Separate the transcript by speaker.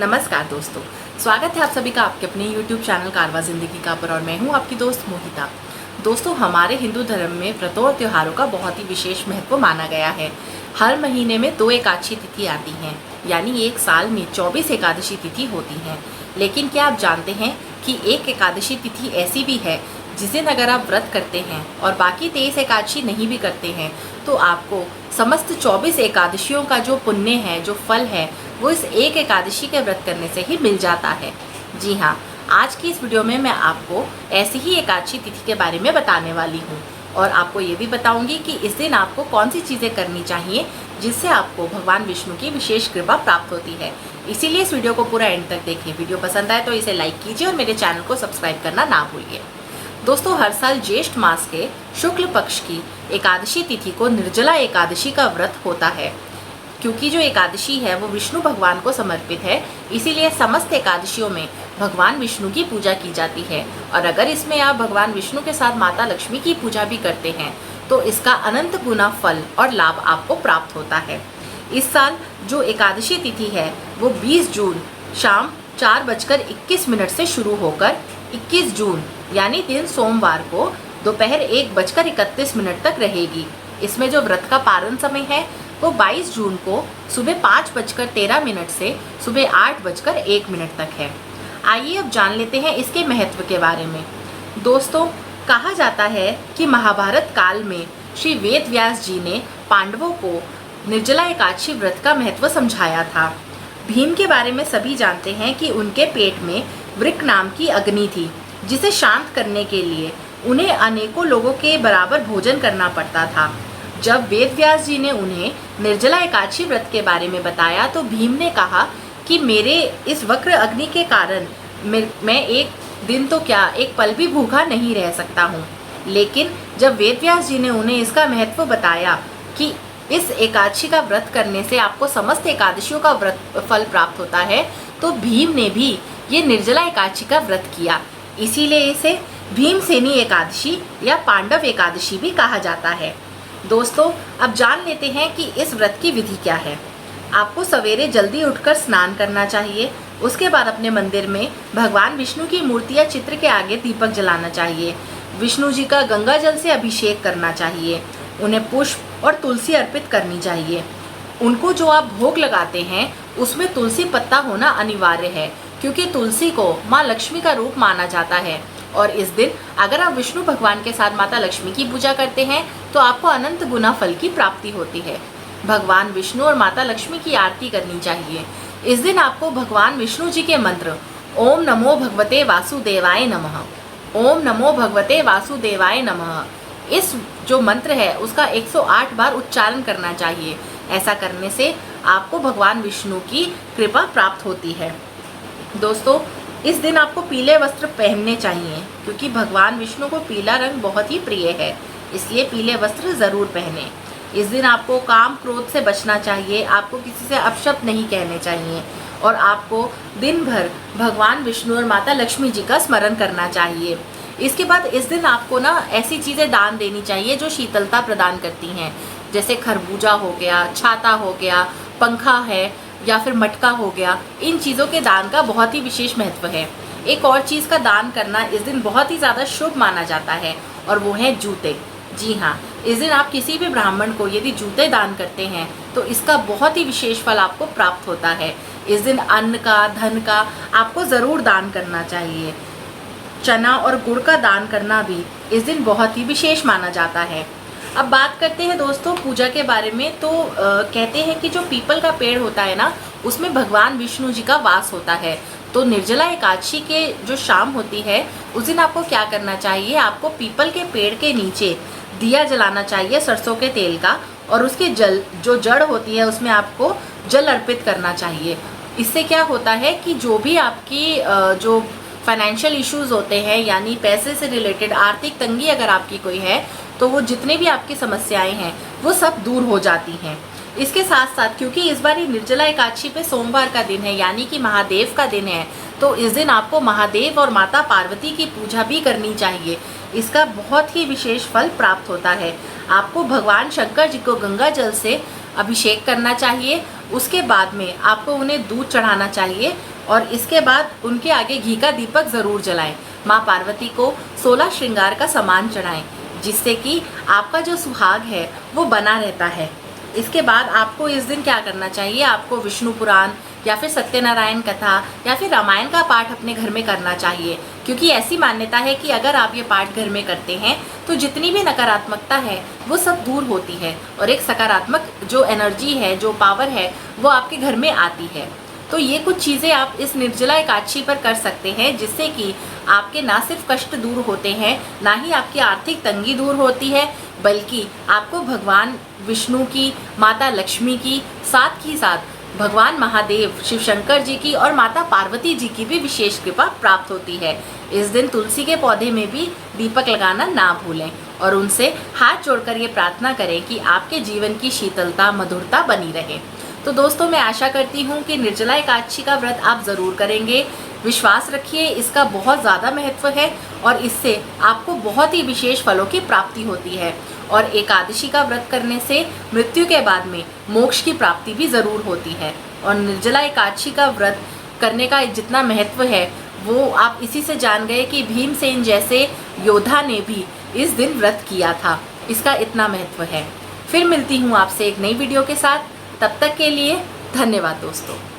Speaker 1: नमस्कार दोस्तों, स्वागत है आप सभी का आपके अपने YouTube चैनल कारवा जिंदगी का पर। और मैं हूं आपकी दोस्त मोहिता। दोस्तों, हमारे हिंदू धर्म में व्रतों और त्योहारों का बहुत ही विशेष महत्व माना गया है। हर महीने में 2 एकादशी तिथि आती हैं, यानी एक साल में 24 एकादशी तिथि होती हैं। लेकिन क्या आप जानते हैं कि एक एकादशी तिथि ऐसी भी है जिस दिन अगर आप व्रत करते हैं और बाकी 23 एकादशी नहीं भी करते हैं तो आपको समस्त 24 एकादशियों का जो पुण्य है, जो फल है, वो इस एक एकादशी के व्रत करने से ही मिल जाता है। जी हाँ, आज की इस वीडियो में मैं आपको ऐसी ही एकादशी तिथि के बारे में बताने वाली हूँ और आपको ये भी बताऊंगी कि इस दिन आपको कौन सी चीज़ें करनी चाहिए जिससे आपको भगवान विष्णु की विशेष कृपा प्राप्त होती है। इसीलिए इस वीडियो को पूरा एंड तक देखिए। वीडियो पसंद आए तो इसे लाइक कीजिए और मेरे चैनल को सब्सक्राइब करना ना भूलिए। दोस्तों, हर साल ज्येष्ठ मास के शुक्ल पक्ष की एकादशी तिथि को निर्जला एकादशी का व्रत होता है। क्योंकि जो एकादशी है वो विष्णु भगवान को समर्पित है, इसीलिए समस्त एकादशियों में भगवान विष्णु की पूजा की जाती है। और अगर इसमें आप भगवान विष्णु के साथ माता लक्ष्मी की पूजा भी करते हैं तो इसका अनंत गुना फल और लाभ आपको प्राप्त होता है। इस साल जो एकादशी तिथि है वो 20 जून शाम 4:21 से शुरू होकर 21 जून यानी दिन सोमवार को दोपहर 1:31 तक रहेगी। इसमें जो व्रत का पारण समय है वो 22 जून को सुबह 5:13 से सुबह 8:01 तक है। आइए अब जान लेते हैं इसके महत्व के बारे में। दोस्तों, कहा जाता है कि महाभारत काल में श्री वेद व्यास जी ने पांडवों को निर्जला एकादशी व्रत का महत्व समझाया था। भीम के बारे में सभी जानते हैं कि उनके पेट में वृक नाम की अग्नि थी, जिसे शांत करने के लिए उन्हें अनेकों लोगों के बराबर भोजन करना पड़ता था। जब वेद व्यास जी ने उन्हें निर्जला एकादशी व्रत के बारे में बताया तो भीम ने कहा कि मेरे इस वक्र अग्नि के कारण मैं एक दिन तो क्या, एक पल भी भूखा नहीं रह सकता हूँ। लेकिन जब वेद व्यास जी ने उन्हें इसका महत्व बताया कि इस एकादशी का व्रत करने से आपको समस्त एकादशियों का व्रत फल प्राप्त होता है, तो भीम ने भी ये निर्जला एकादशी का व्रत किया। इसीलिए इसे भीमसेनी एकादशी या पांडव एकादशी भी कहा जाता है। दोस्तों, अब जान लेते हैं कि इस व्रत की विधि क्या है। आपको सवेरे जल्दी उठकर स्नान करना चाहिए। उसके बाद अपने मंदिर में भगवान विष्णु की मूर्ति या चित्र के आगे दीपक जलाना चाहिए। विष्णु जी का गंगा जल से अभिषेक करना चाहिए। उन्हें पुष्प और तुलसी अर्पित करनी चाहिए। उनको जो आप भोग लगाते हैं उसमें तुलसी पत्ता होना अनिवार्य है, क्योंकि तुलसी को माँ लक्ष्मी का रूप माना जाता है। और इस दिन अगर आप विष्णु भगवान के साथ माता लक्ष्मी की पूजा करते हैं तो आपको अनंत गुना फल की प्राप्ति होती है। भगवान विष्णु और माता लक्ष्मी की आरती करनी चाहिए। इस दिन आपको भगवान विष्णु जी के मंत्र ओम नमो भगवते वासुदेवाय नमः, ओम नमो भगवते वासुदेवाय नमः, इस जो मंत्र है उसका 108 बार उच्चारण करना चाहिए। ऐसा करने से आपको भगवान विष्णु की कृपा प्राप्त होती है। दोस्तों, इस दिन आपको पीले वस्त्र पहनने चाहिए, क्योंकि भगवान विष्णु को पीला रंग बहुत ही प्रिय है, इसलिए पीले वस्त्र ज़रूर पहने। इस दिन आपको काम क्रोध से बचना चाहिए। आपको किसी से अपशब्द नहीं कहने चाहिए और आपको दिन भर भगवान विष्णु और माता लक्ष्मी जी का स्मरण करना चाहिए। इसके बाद इस दिन आपको ना ऐसी चीज़ें दान देनी चाहिए जो शीतलता प्रदान करती हैं, जैसे खरबूजा हो गया, छाता हो गया, पंखा है या फिर मटका हो गया। इन चीज़ों के दान का बहुत ही विशेष महत्व है। एक और चीज़ का दान करना इस दिन बहुत ही ज़्यादा शुभ माना जाता है और वो है जूते। जी हाँ, इस दिन आप किसी भी ब्राह्मण को यदि जूते दान करते हैं तो इसका बहुत ही विशेष फल आपको प्राप्त होता है। इस दिन अन्न का, धन का आपको ज़रूर दान करना चाहिए। चना और गुड़ का दान करना भी इस दिन बहुत ही विशेष माना जाता है। अब बात करते हैं दोस्तों पूजा के बारे में। तो कहते हैं कि जो पीपल का पेड़ होता है ना, उसमें भगवान विष्णु जी का वास होता है। तो निर्जला एकादशी के जो शाम होती है उस दिन आपको क्या करना चाहिए, आपको पीपल के पेड़ के नीचे दिया जलाना चाहिए सरसों के तेल का, और उसके जो जड़ होती है उसमें आपको जल अर्पित करना चाहिए। इससे क्या होता है कि जो भी आपकी जो फाइनेंशियल इश्यूज़ होते हैं, यानी पैसे से रिलेटेड आर्थिक तंगी अगर आपकी कोई है, तो वो जितने भी आपकी समस्याएं हैं वो सब दूर हो जाती हैं। इसके साथ साथ क्योंकि इस बार निर्जला एकादशी पे सोमवार का दिन है, यानी कि महादेव का दिन है, तो इस दिन आपको महादेव और माता पार्वती की पूजा भी करनी चाहिए। इसका बहुत ही विशेष फल प्राप्त होता है। आपको भगवान शंकर जी को गंगा जल से अभिषेक करना चाहिए उसके बाद में आपको उन्हें दूध चढ़ाना चाहिए और इसके बाद उनके आगे घी का दीपक ज़रूर जलाएं। माँ पार्वती को 16 श्रृंगार का सामान चढ़ाएं, जिससे कि आपका जो सुहाग है वो बना रहता है। इसके बाद आपको इस दिन क्या करना चाहिए, आपको विष्णु पुराण या फिर सत्यनारायण कथा या फिर रामायण का पाठ अपने घर में करना चाहिए, क्योंकि ऐसी मान्यता है कि अगर आप ये पाठ घर में करते हैं तो जितनी भी नकारात्मकता है वो सब दूर होती है और एक सकारात्मक जो एनर्जी है, जो पावर है, वो आपके घर में आती है। तो ये कुछ चीज़ें आप इस निर्जला एकादशी पर कर सकते हैं, जिससे कि आपके ना सिर्फ कष्ट दूर होते हैं, ना ही आपकी आर्थिक तंगी दूर होती है, बल्कि आपको भगवान विष्णु की, माता लक्ष्मी की, साथ ही साथ भगवान महादेव, शिव शंकर जी की और माता पार्वती जी की भी विशेष कृपा प्राप्त होती है। इस दिन तुलसी के पौधे में भी दीपक लगाना ना भूलें और उनसे हाथ जोड़कर ये प्रार्थना करें कि आपके जीवन की शीतलता, मधुरता बनी रहे। तो दोस्तों, मैं आशा करती हूँ कि निर्जला एकादशी का व्रत आप ज़रूर करेंगे। विश्वास रखिए, इसका बहुत ज़्यादा महत्व है और इससे आपको बहुत ही विशेष फलों की प्राप्ति होती है। और एकादशी का व्रत करने से मृत्यु के बाद में मोक्ष की प्राप्ति भी ज़रूर होती है। और निर्जला एकादशी का व्रत करने का जितना महत्व है वो आप इसी से जान गए कि भीमसेन जैसे योद्धा ने भी इस दिन व्रत किया था, इसका इतना महत्व है। फिर मिलती हूँ आपसे एक नई वीडियो के साथ, तब तक के लिए धन्यवाद दोस्तों।